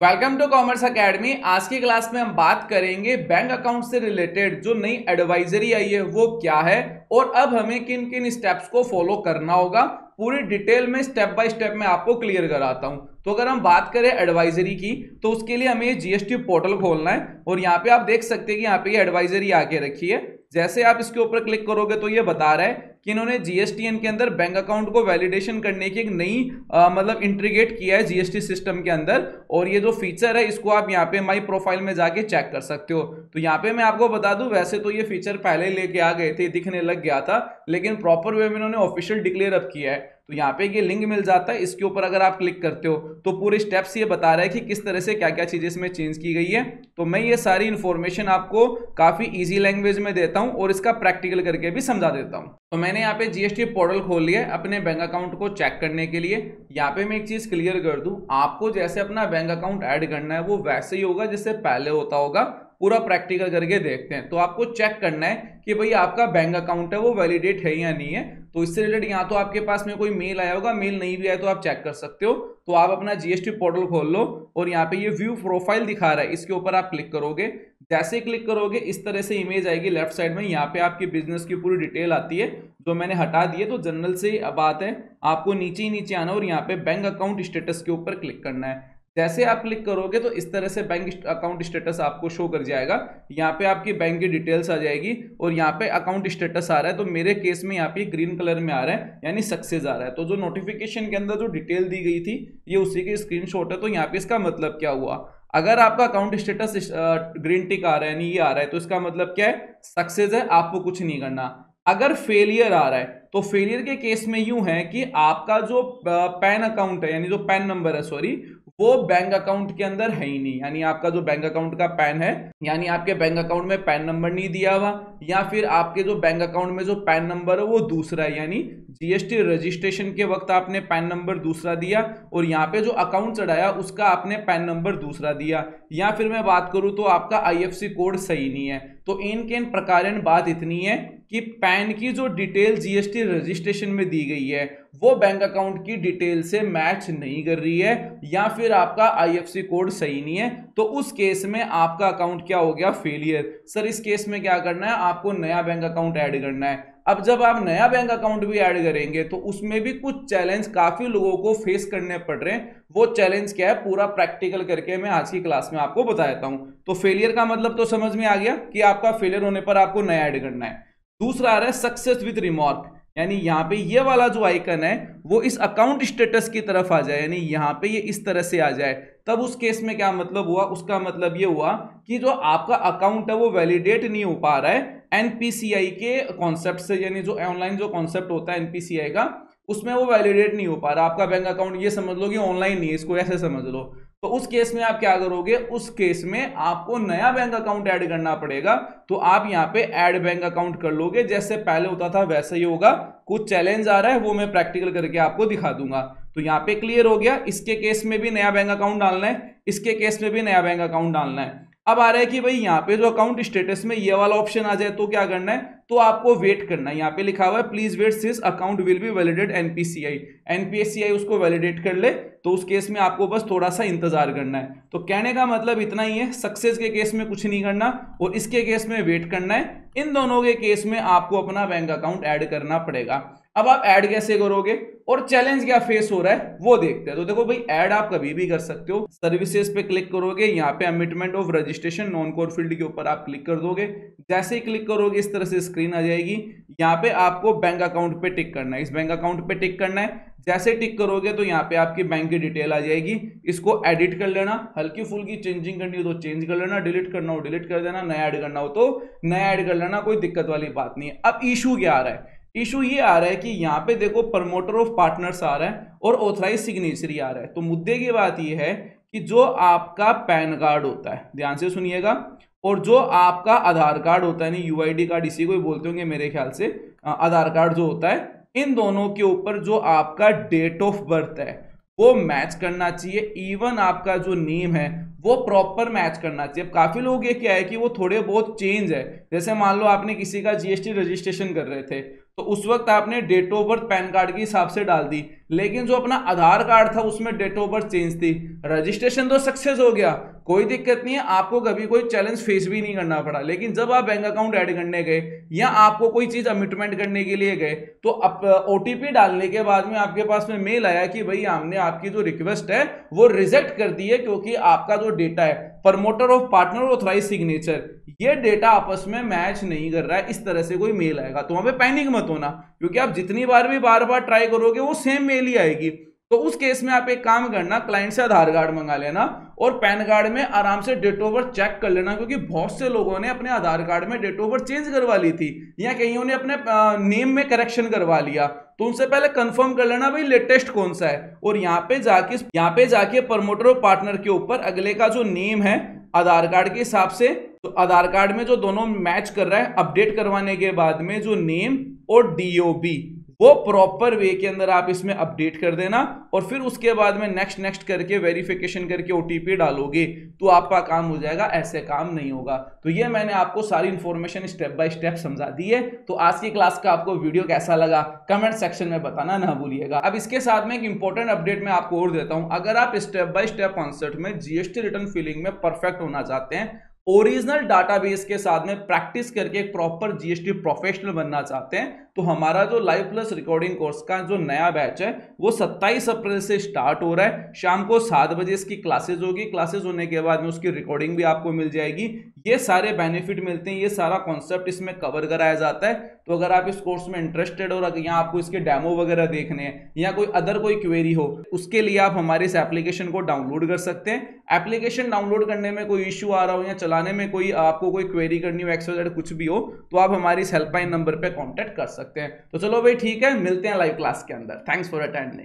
Welcome to commerce academy. आज की class में हम बात करेंगे बैंक अकाउंट से रिलेटेड जो नई एडवाइजरी आई है वो क्या है और अब हमें किन किन स्टेप्स को फॉलो करना होगा। पूरी डिटेल में स्टेप बाय स्टेप में आपको क्लियर कराता हूं। तो अगर हम बात करें एडवाइजरी की तो उसके लिए हमें जीएसटी पोर्टल खोलना है और यहाँ पे आप देख सकते हैं कि यहाँ पे ये एडवाइजरी आके रखी है। जैसे आप इसके ऊपर क्लिक करोगे तो ये बता रहा है कि इन्होंने जीएसटीएन के अंदर बैंक अकाउंट को वैलिडेशन करने की एक नई मतलब इंटीग्रेट किया है जीएसटी सिस्टम के अंदर। और ये जो फीचर है इसको आप यहाँ पे माई प्रोफाइल में जाके चेक कर सकते हो। तो यहाँ पे मैं आपको बता दूं, वैसे तो ये फीचर पहले लेके आ गए थे, दिखने लग गया था, लेकिन प्रॉपर वे में इन्होंने ऑफिशियल डिक्लेयर अब किया है। तो यहाँ पे ये लिंक मिल जाता है, इसके ऊपर अगर आप क्लिक करते हो तो पूरे स्टेप्स ये बता रहा है कि किस तरह से क्या क्या चीजें इसमें चेंज की गई है। तो मैं ये सारी इंफॉर्मेशन आपको काफी इजी लैंग्वेज में देता हूँ और इसका प्रैक्टिकल करके भी समझा देता हूँ। तो मैंने यहाँ पे जीएसटी पोर्टल खोल लिया है अपने बैंक अकाउंट को चेक करने के लिए। यहाँ पे मैं एक चीज क्लियर कर दूं, आपको जैसे अपना बैंक अकाउंट ऐड करना है वो वैसे ही होगा जैसे पहले होता होगा। पूरा प्रैक्टिकल करके देखते हैं। तो आपको चेक करना है कि भाई आपका बैंक अकाउंट है वो वैलिडेट है या नहीं है। तो इससे रिलेटेड यहाँ तो आपके पास में कोई मेल आया होगा, मेल नहीं भी आया तो आप चेक कर सकते हो। तो आप अपना जीएसटी पोर्टल खोल लो और यहाँ पे ये व्यू प्रोफाइल दिखा रहा है, इसके ऊपर आप क्लिक करोगे। जैसे क्लिक करोगे इस तरह से इमेज आएगी लेफ्ट साइड में। यहाँ पे आपकी बिजनेस की पूरी डिटेल आती है जो मैंने हटा दी है। तो जनरल से बात है, आपको नीचे ही नीचे आना और यहाँ पे बैंक अकाउंट स्टेटस के ऊपर क्लिक करना है। जैसे आप क्लिक करोगे तो इस तरह से बैंक अकाउंट स्टेटस आपको शो कर जाएगा। यहाँ पे आपकी बैंक की डिटेल्स आ जाएगी और यहाँ पे अकाउंट स्टेटस आ रहा है। तो मेरे केस में यहाँ पे ग्रीन कलर में आ रहा है, यानी सक्सेस आ रहा है। तो जो नोटिफिकेशन के अंदर जो डिटेल दी गई थी ये उसी की स्क्रीनशॉट है। तो यहाँ पे इसका मतलब क्या हुआ, अगर आपका अकाउंट स्टेटस ग्रीन टिक आ रहा है, यानी ये आ रहा है, तो इसका मतलब क्या है, सक्सेस है, आपको कुछ नहीं करना। अगर फेलियर आ रहा है तो फेलियर के केस में यूं है कि आपका जो पैन अकाउंट है, यानी जो पैन नंबर है, सॉरी, वो बैंक अकाउंट के अंदर है ही नहीं। यानी आपका जो बैंक अकाउंट का पैन है, यानी आपके बैंक अकाउंट में पैन नंबर नहीं दिया हुआ, या फिर आपके जो बैंक अकाउंट में जो पैन नंबर है वो दूसरा है, यानी जीएसटी रजिस्ट्रेशन के वक्त आपने पैन नंबर दूसरा दिया और यहाँ पे जो अकाउंट चढ़ाया उसका आपने पैन नंबर दूसरा दिया, या फिर मैं बात करूं तो आपका आईएफएससी कोड सही नहीं है। तो इनके इन प्रकारेण बात इतनी है कि पैन की जो डिटेल जीएसटी रजिस्ट्रेशन में दी गई है वो बैंक अकाउंट की डिटेल से मैच नहीं कर रही है, या फिर आपका आईएफएससी कोड सही नहीं है, तो उस केस में आपका अकाउंट क्या हो गया, फेलियर। सर इस केस में क्या करना है, आपको नया बैंक अकाउंट ऐड करना है। अब जब आप नया बैंक अकाउंट भी ऐड करेंगे तो उसमें भी कुछ चैलेंज काफी लोगों को फेस करने पड़ रहे हैं। वो चैलेंज क्या है, पूरा प्रैक्टिकल करके मैं आज की क्लास में आपको बता देता हूं। तो फेलियर का मतलब तो समझ में आ गया कि आपका फेलियर होने पर आपको नया ऐड करना है। दूसरा आ रहा है सक्सेस विद रिमार्क, यानी यहाँ पे ये वाला जो आइकन है वो इस अकाउंट स्टेटस की तरफ आ जाए, यानी यहाँ पे ये इस तरह से आ जाए। तब उस केस में क्या मतलब हुआ, उसका मतलब ये हुआ कि जो आपका अकाउंट है वो वैलिडेट नहीं हो पा रहा है एनपीसीआई के कॉन्सेप्ट से, यानी जो ऑनलाइन जो कॉन्सेप्ट होता है एनपीसीआई का, उसमें वो वैलिडेट नहीं हो पा रहा। आपका बैंक अकाउंट ये समझ लो कि ऑनलाइन नहीं है, इसको ऐसे समझ लो। तो उस केस में आप क्या करोगे, उस केस में आपको नया बैंक अकाउंट ऐड करना पड़ेगा। तो आप यहाँ पे ऐड बैंक अकाउंट कर लोगे, जैसे पहले होता था वैसे ही होगा। कुछ चैलेंज आ रहा है वो मैं प्रैक्टिकल करके आपको दिखा दूंगा। तो यहाँ पे क्लियर हो गया, इसके केस में भी नया बैंक अकाउंट डालना है, इसके केस में भी नया बैंक अकाउंट डालना है। अब आ रहा है कि भाई यहाँ पे जो अकाउंट स्टेटस में ये वाला ऑप्शन आ जाए तो क्या करना है, तो आपको वेट करना है। यहाँ पे लिखा हुआ है please wait since account will be validate NPCI उसको वैलिडेट कर ले। तो उस केस में आपको बस थोड़ा सा इंतजार करना है। तो कहने का मतलब इतना ही है, सक्सेस के केस में कुछ नहीं करना और इसके केस में वेट करना है। इन दोनों के केस में आपको अपना बैंक अकाउंट ऐड करना पड़ेगा। अब आप ऐड कैसे करोगे और चैलेंज क्या फेस हो रहा है वो देखते हैं। तो देखो भाई, ऐड आप कभी भी कर सकते हो। सर्विसेज पे क्लिक करोगे, यहाँ पे amendment of registration non core field के ऊपर आप क्लिक कर दोगे। जैसे ही क्लिक करोगे इस तरह से स्क्रीन आ जाएगी। यहाँ पे आपको बैंक अकाउंट पे टिक करना है, इस बैंक अकाउंट पे टिक करना है। जैसे टिक करोगे तो यहाँ पे आपकी बैंक की डिटेल आ जाएगी। इसको एडिट कर लेना, हल्की फुल्की चेंजिंग करनी हो तो चेंज कर लेना, डिलीट करना हो डिलीट कर देना, नया ऐड करना हो तो नया ऐड कर लेना, कोई दिक्कत वाली बात नहीं है। अब इशू क्या आ रहा है, इशू ये आ रहा है कि यहाँ पे देखो प्रमोटर ऑफ पार्टनर्स आ रहा है और ऑथराइज सिग्नेचरी आ रहा है। तो मुद्दे की बात ये है कि जो आपका पैन कार्ड होता है, ध्यान से सुनिएगा, और जो आपका आधार कार्ड होता है, यानी यूआईडी कार्ड इसी को ही बोलते होंगे मेरे ख्याल से, आधार कार्ड जो होता है, इन दोनों के ऊपर जो आपका डेट ऑफ बर्थ है वो मैच करना चाहिए। इवन आपका जो नेम है वो प्रॉपर मैच करना चाहिए। अब काफी लोग ये क्या है कि वो थोड़े बहुत चेंज है, जैसे मान लो आपने किसी का जीएसटी रजिस्ट्रेशन कर रहे थे तो उस वक्त आपने date of birth PAN card के हिसाब से डाल दी, लेकिन जो अपना आधार कार्ड था उसमें डेट ऑफ बर्थ चेंज थी। रजिस्ट्रेशन तो सक्सेस हो गया, कोई दिक्कत नहीं है, आपको कभी कोई चैलेंज फेस भी नहीं करना पड़ा। लेकिन जब आप बैंक अकाउंट ऐड करने गए या आपको कोई चीज अमिटमेंट करने के लिए गए तो ओटीपी डालने के बाद में आपके पास में मेल आया कि भाई हमने आपकी जो रिक्वेस्ट है वो रिजेक्ट कर दी है, क्योंकि आपका जो डेटा है promoter of partner authorize signature, ये डेटा आपस में मैच नहीं कर रहा है। इस तरह से कोई मेल आएगा तो वहां पे पैनिक मत होना, क्योंकि आप जितनी बार भी बार बार ट्राई करोगे वो सेम मेल ही आएगी। तो उस केस में आप एक काम करना, क्लाइंट से आधार कार्ड मंगा लेना और पैन कार्ड में आराम से डेट ऑफ बर्थ चेक कर लेना, क्योंकि बहुत से लोगों ने अपने आधार कार्ड में डेट ऑफ बर्थ चेंज करवा ली थी या कईयों ने अपने नेम में करेक्शन करवा लिया। तो उनसे पहले कंफर्म कर लेना भाई लेटेस्ट कौन सा है, और यहाँ पे जाके प्रमोटर और पार्टनर के ऊपर अगले का जो नेम है आधार कार्ड के हिसाब से, तो आधार कार्ड में जो दोनों मैच कर रहा है, अपडेट करवाने के बाद में जो नेम और डीओबी वो प्रॉपर वे के अंदर आप इसमें अपडेट कर देना, और फिर उसके बाद में नेक्स्ट करके वेरिफिकेशन करके ओटीपी डालोगे तो आपका काम हो जाएगा। ऐसे काम नहीं होगा। तो ये मैंने आपको सारी इंफॉर्मेशन स्टेप बाय स्टेप समझा दी है। तो आज की क्लास का आपको वीडियो कैसा लगा कमेंट सेक्शन में बताना ना भूलिएगा। अब इसके साथ में एक इंपॉर्टेंट अपडेट मैं आपको और देता हूं, अगर आप स्टेप बाय स्टेप कॉन्सेप्ट में जीएसटी रिटर्न फिलिंग में परफेक्ट होना चाहते हैं, ओरिजिनल डाटाबेस के साथ में प्रैक्टिस करके एक प्रॉपर जीएसटी प्रोफेशनल बनना चाहते हैं, तो हमारा जो लाइव प्लस रिकॉर्डिंग कोर्स का जो नया बैच है वो 27 अप्रैल से स्टार्ट हो रहा है। शाम को 7 बजे इसकी क्लासेस होगी। क्लासेस होने के बाद में उसकी रिकॉर्डिंग भी आपको मिल जाएगी। ये सारे बेनिफिट मिलते हैं, ये सारा कॉन्सेप्ट इसमें कवर कराया जाता है। तो अगर आप इस कोर्स में इंटरेस्टेड हो, यहाँ आपको इसके डेमो वगैरह देखने हैं या कोई क्वेरी हो, उसके लिए आप हमारे इस एप्लीकेशन को डाउनलोड कर सकते हैं। एप्लीकेशन डाउनलोड करने में कोई इश्यू आ रहा हो या चलाने में आपको कोई क्वेरी करनी हो, XYZ कुछ भी हो, तो आप हमारी इस हेल्पलाइन नंबर पे कांटेक्ट कर सकते हैं। तो चलो भाई ठीक है, मिलते हैं लाइव क्लास के अंदर। Thanks for attending.